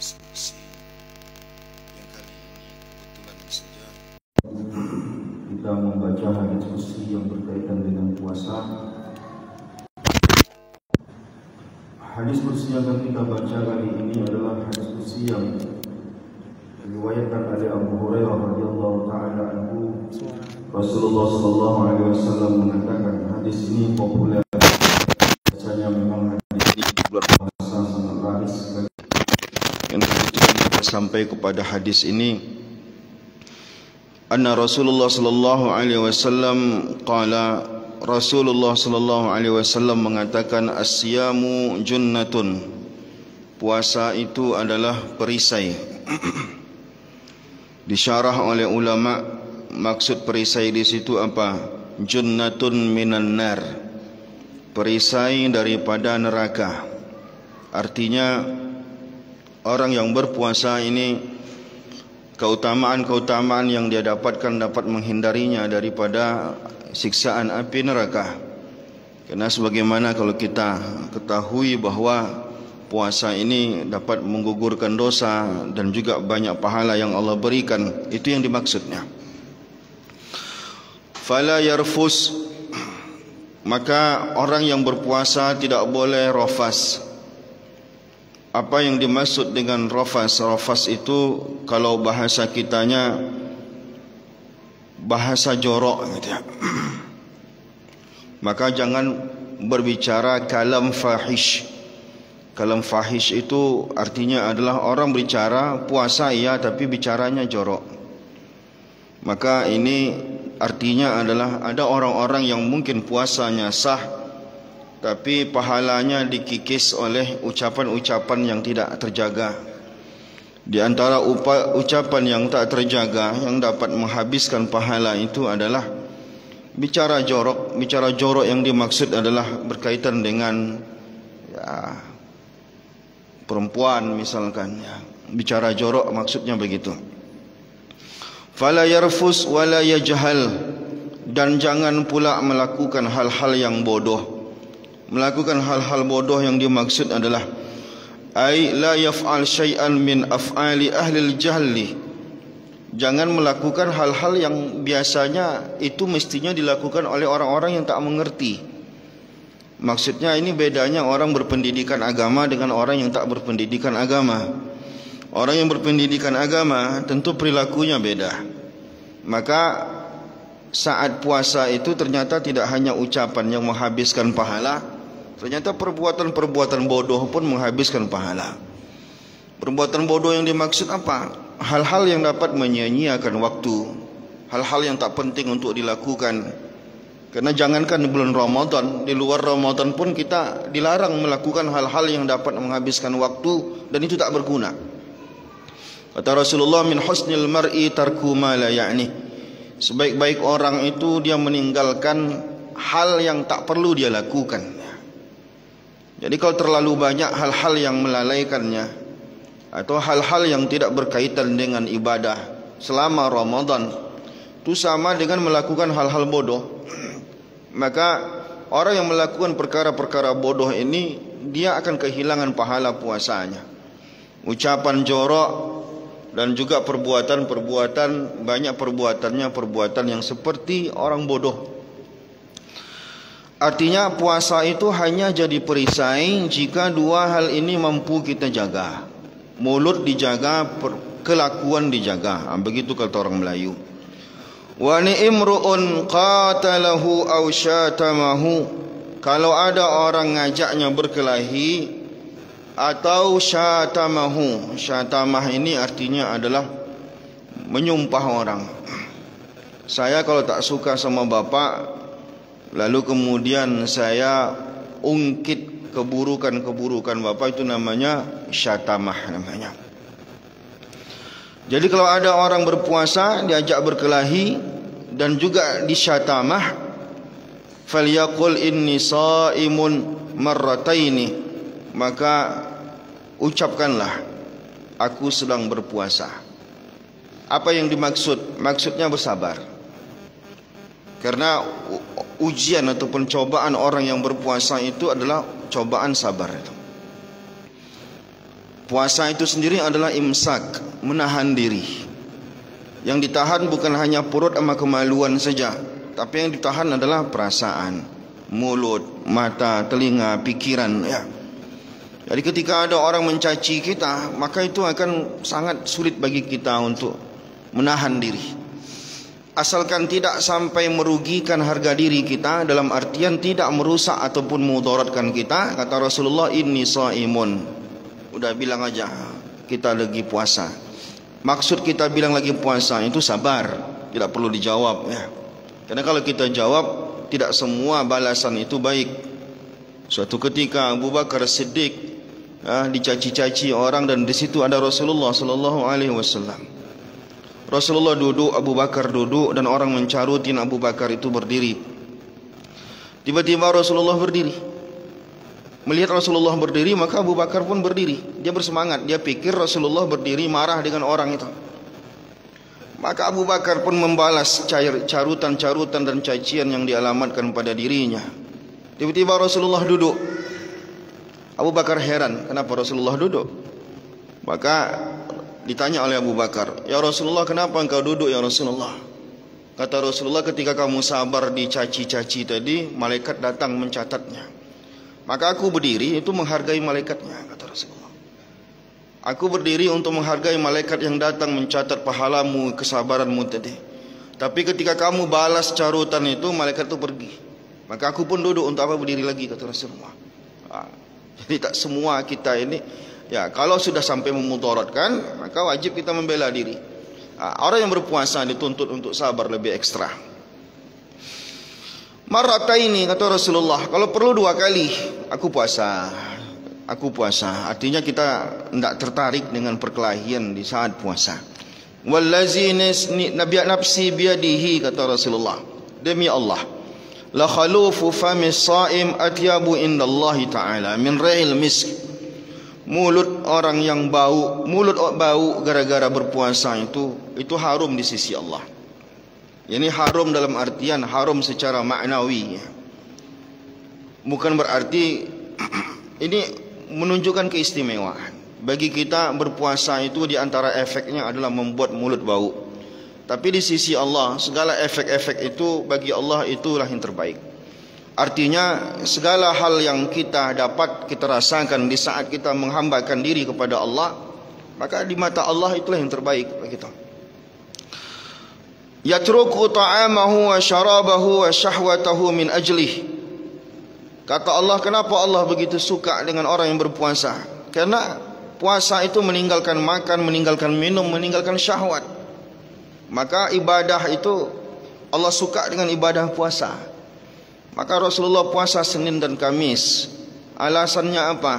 diskusi yang kali ini kebetulan saja kita membaca hadis kursi yang berkaitan dengan puasa. Hadis kursi yang akan kita baca kali ini adalah hadis kursi yang diriwayatkan oleh Abu Hurairah radhiyallahu taala anhu. Rasulullah sallallahu alaihi wasallam mengatakan, hadis ini populer. Biasanya memang hadis ini populer, bahasa sangat laris sekali. yang kebetulan kita sampai kepada hadis ini. Anna Rasulullah sallallahu alaihi wasallam qala, Rasulullah sallallahu alaihi wasallam mengatakan, as-siyamu junnatun, puasa itu adalah perisai. Disyarah oleh ulama, maksud perisai di situ apa? Junnatun minan nar, perisai daripada neraka. Artinya orang yang berpuasa ini, keutamaan-keutamaan yang dia dapatkan dapat menghindarinya daripada siksaan api neraka. Karena sebagaimana kalau kita ketahui bahwa puasa ini dapat menggugurkan dosa dan juga banyak pahala yang Allah berikan, itu yang dimaksudnya. Fala yarfus, maka orang yang berpuasa tidak boleh rafas. Apa yang dimaksud dengan rafas? Rafas itu kalau bahasa kitanya bahasa jorok gitu ya. Maka jangan berbicara kalam fahish. Kalam fahish itu artinya adalah orang bicara puasa iya tapi bicaranya jorok. Maka ini artinya adalah ada orang-orang yang mungkin puasanya sah tapi pahalanya dikikis oleh ucapan-ucapan yang tidak terjaga. Di antara ucapan yang tak terjaga yang dapat menghabiskan pahala itu adalah bicara jorok. Bicara jorok yang dimaksud adalah berkaitan dengan perempuan misalkan ya. Bicara jorok maksudnya begitu. Fala yarfus wala yajhal, dan jangan pula melakukan hal-hal yang bodoh. Melakukan hal-hal bodoh yang dimaksud adalah ay la yaf'al syai'an min af'ali ahli al-jahli. Jangan melakukan hal-hal yang biasanya itu mestinya dilakukan oleh orang-orang yang tak mengerti. Maksudnya ini bedanya orang berpendidikan agama dengan orang yang tak berpendidikan agama. Orang yang berpendidikan agama tentu perilakunya beda. Maka saat puasa itu ternyata tidak hanya ucapan yang menghabiskan pahala, ternyata perbuatan-perbuatan bodoh pun menghabiskan pahala. Perbuatan bodoh yang dimaksud apa? Hal-hal yang dapat menyia-nyiakan waktu, hal-hal yang tak penting untuk dilakukan. Karena jangankan di bulan Ramadan, di luar Ramadan pun kita dilarang melakukan hal-hal yang dapat menghabiskan waktu dan itu tak berguna. Kata Rasulullah, min husnil mar'i tarku ma la ya'ni, sebaik-baik orang itu dia meninggalkan hal yang tak perlu dia lakukan. Jadi kalau terlalu banyak hal-hal yang melalaikannya atau hal-hal yang tidak berkaitan dengan ibadah selama Ramadan, itu sama dengan melakukan hal-hal bodoh. Maka orang yang melakukan perkara-perkara bodoh ini, dia akan kehilangan pahala puasanya. Ucapan jorok dan juga perbuatan-perbuatan, banyak perbuatannya perbuatan yang seperti orang bodoh. Artinya puasa itu hanya jadi perisai jika dua hal ini mampu kita jaga. Mulut dijaga, kelakuan dijaga. Begitu kata orang Melayu. Wa ni'imru'un qatalahu aw syatamahu, kalau ada orang ngajaknya berkelahi atau syatamahu. Syatamah ini artinya adalah menyumpah orang. Saya kalau tak suka sama bapak, lalu kemudian saya ungkit keburukan-keburukan bapak, itu namanya syatamah namanya. Jadi kalau ada orang berpuasa diajak berkelahi dan juga disyatamah, falyaqul inni shaimun marrataini, maka ucapkanlah aku sedang berpuasa. Apa yang dimaksud? Maksudnya bersabar. Karena ujian ataupun cobaan orang yang berpuasa itu adalah cobaan sabar. Puasa itu sendiri adalah imsak, menahan diri. Yang ditahan bukan hanya perut sama kemaluan saja, tapi yang ditahan adalah perasaan, mulut, mata, telinga, pikiran, ya. Jadi ketika ada orang mencaci kita, maka itu akan sangat sulit bagi kita untuk menahan diri. Asalkan tidak sampai merugikan harga diri kita, dalam artian tidak merusak ataupun mudaratkan kita. Kata Rasulullah, inni shaimun. Udah bilang aja kita lagi puasa. Maksud kita bilang lagi puasa itu sabar, tidak perlu dijawab, ya. Karena kalau kita jawab, tidak semua balasan itu baik. Suatu ketika Abu Bakar Siddiq dicaci-caci orang, dan di situ ada Rasulullah sallallahu alaihi wasallam. Rasulullah duduk, Abu Bakar duduk, dan orang mencarutin Abu Bakar itu berdiri. Tiba-tiba Rasulullah berdiri. Melihat Rasulullah berdiri, maka Abu Bakar pun berdiri. Dia bersemangat, dia pikir Rasulullah berdiri marah dengan orang itu. Maka Abu Bakar pun membalas carutan-carutan dan cacian yang dialamatkan pada dirinya. Tiba-tiba Rasulullah duduk. Abu Bakar heran, kenapa Rasulullah duduk? Maka ditanya oleh Abu Bakar, ya Rasulullah, kenapa engkau duduk ya Rasulullah? Kata Rasulullah, ketika kamu sabar dicaci-caci tadi, malaikat datang mencatatnya. Maka aku berdiri itu menghargai malaikatnya, kata Rasulullah. Aku berdiri untuk menghargai malaikat yang datang mencatat pahalamu, kesabaranmu tadi. Tapi ketika kamu balas carutan itu, malaikat itu pergi. Maka aku pun duduk, untuk apa berdiri lagi, kata Rasulullah. Jadi tak semua kita ini, ya, kalau sudah sampai memudaratkan, maka wajib kita membela diri. Orang yang berpuasa dituntut untuk sabar lebih ekstra. Marrataini, kata Rasulullah, kalau perlu 2 kali aku puasa. Aku puasa, artinya kita tidak tertarik dengan perkelahian di saat puasa. Wallazi nafsi biyadihi, kata Rasulullah, demi Allah, la khalufu famis shaim atyabu indallahi ta'ala min ra'il misk. Mulut orang yang bau gara-gara berpuasa itu harum di sisi Allah. Ini harum dalam artian harum secara maknawi. Bukan berarti ini menunjukkan keistimewaan. Bagi kita berpuasa itu di antara efeknya adalah membuat mulut bau. Tapi di sisi Allah, segala efek-efek itu bagi Allah itulah yang terbaik. Artinya segala hal yang kita dapat kita rasakan di saat kita menghambakan diri kepada Allah, maka di mata Allah itulah yang terbaik bagi kita. Yatruku ta'amahu wa syarabahu wa syahwatahu min ajlih. Kata Allah, kenapa Allah begitu suka dengan orang yang berpuasa? Karena puasa itu meninggalkan makan, meninggalkan minum, meninggalkan syahwat. Maka ibadah itu Allah suka dengan ibadah puasa. Maka Rasulullah puasa Senin dan Kamis. Alasannya apa?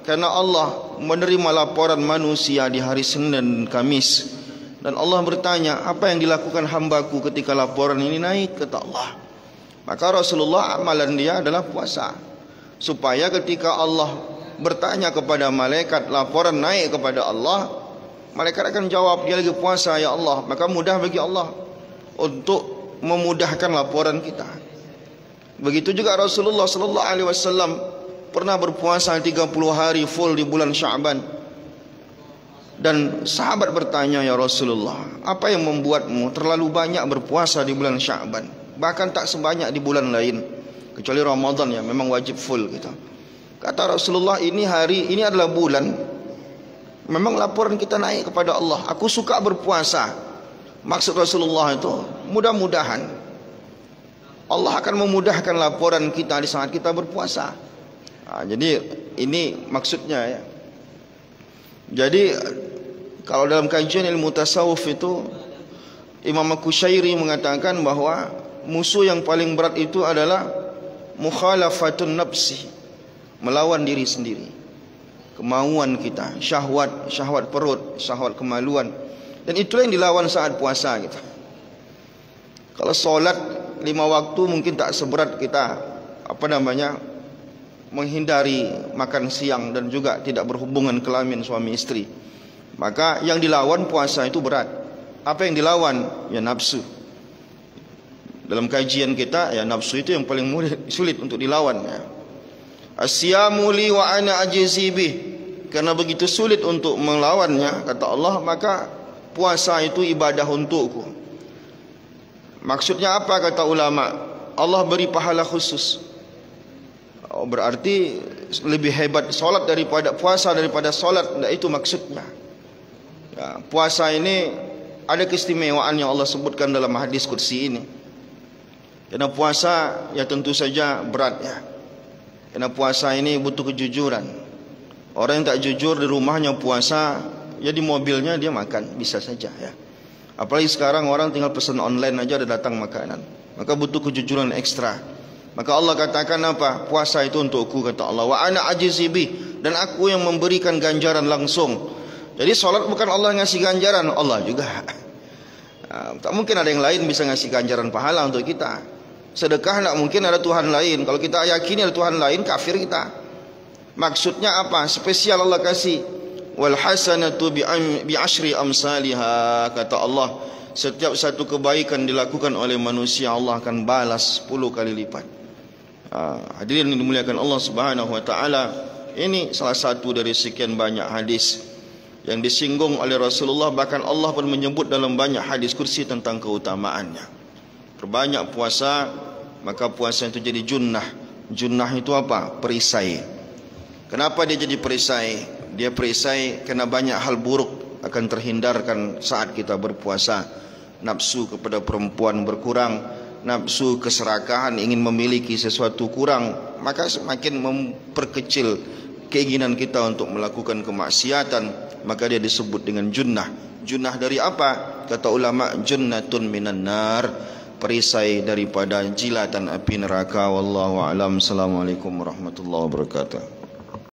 Karena Allah menerima laporan manusia di hari Senin dan Kamis. Dan Allah bertanya, apa yang dilakukan hambaku ketika laporan ini naik, kata Allah. Maka Rasulullah amalan dia adalah puasa, supaya ketika Allah bertanya kepada malaikat, laporan naik kepada Allah, malaikat akan jawab, dia lagi puasa ya Allah. Maka mudah bagi Allah untuk memudahkan laporan kita. Begitu juga Rasulullah sallallahu alaihi wasallam pernah berpuasa 30 hari full di bulan Sya'ban. Dan sahabat bertanya, ya Rasulullah, apa yang membuatmu terlalu banyak berpuasa di bulan Sya'ban, bahkan tak sebanyak di bulan lain, kecuali Ramadan ya memang wajib full gitu. Kata Rasulullah, ini adalah bulan memang laporan kita naik kepada Allah. Aku suka berpuasa. Maksud Rasulullah itu mudah-mudahan Allah akan memudahkan laporan kita di saat kita berpuasa. Jadi ini maksudnya ya. Jadi kalau dalam kajian ilmu tasawuf itu, Imam Kusyairi mengatakan bahwa musuh yang paling berat itu adalah mukhalafatun nafsi, melawan diri sendiri, kemauan kita, syahwat perut, syahwat kemaluan. Dan itulah yang dilawan saat puasa kita. Kalau solat 5 waktu mungkin tak seberat kita menghindari makan siang dan juga tidak berhubungan kelamin suami istri. Maka yang dilawan puasa itu berat. Apa yang dilawan? Ya nafsu. Dalam kajian kita, ya nafsu itu yang paling sulit untuk dilawan ya. As-siyamu li wa ana ajzi bih karena begitu sulit untuk melawannya, kata Allah, maka puasa itu ibadah untukku. Maksudnya apa, kata ulama? Allah beri pahala khusus. Berarti lebih hebat solat daripada puasa daripada solat. Nah, itu maksudnya. Ya, puasa ini ada keistimewaan yang Allah sebutkan dalam hadis qudsi ini. Karena puasa ya tentu saja berat ya. Karena puasa ini butuh kejujuran. Orang yang tak jujur di rumahnya puasa, ya di mobilnya dia makan, bisa saja ya. Apalagi sekarang orang tinggal pesan online aja ada datang makanan. Maka butuh kejujuran ekstra. Maka Allah katakan apa? Puasa itu untukku, kata Allah. Wa ana ajizibi, dan aku yang memberikan ganjaran langsung. Jadi solat bukan Allah yang ngasih ganjaran, Allah juga. Tak mungkin ada yang lain bisa ngasih ganjaran pahala untuk kita. Sedekah tak mungkin ada Tuhan lain. Kalau kita yakini ada Tuhan lain, kafir kita. Maksudnya apa? Spesial Allah kasih. Wal hasanatu bi asyri amsalha, kata Allah. Setiap satu kebaikan dilakukan oleh manusia, Allah akan balas 10 kali lipat. Hadirin yang dimuliakan Allah Subhanahu wa taala, ini salah satu dari sekian banyak hadis yang disinggung oleh Rasulullah. Bahkan Allah pun menyebut dalam banyak hadis kursi tentang keutamaannya. Perbanyak puasa, maka puasa itu jadi junnah. Junnah itu apa? Perisai. Kenapa dia jadi perisai? Dia perisai karena banyak hal buruk akan terhindarkan saat kita berpuasa. Nafsu kepada perempuan berkurang, nafsu keserakahan ingin memiliki sesuatu kurang, maka semakin memperkecil keinginan kita untuk melakukan kemaksiatan, maka dia disebut dengan junnah. Junnah dari apa? Kata ulama, junnatun minan nar, perisai daripada jilatan api neraka. Wallahu a'lam. Assalamualaikum warahmatullahi wabarakatuh.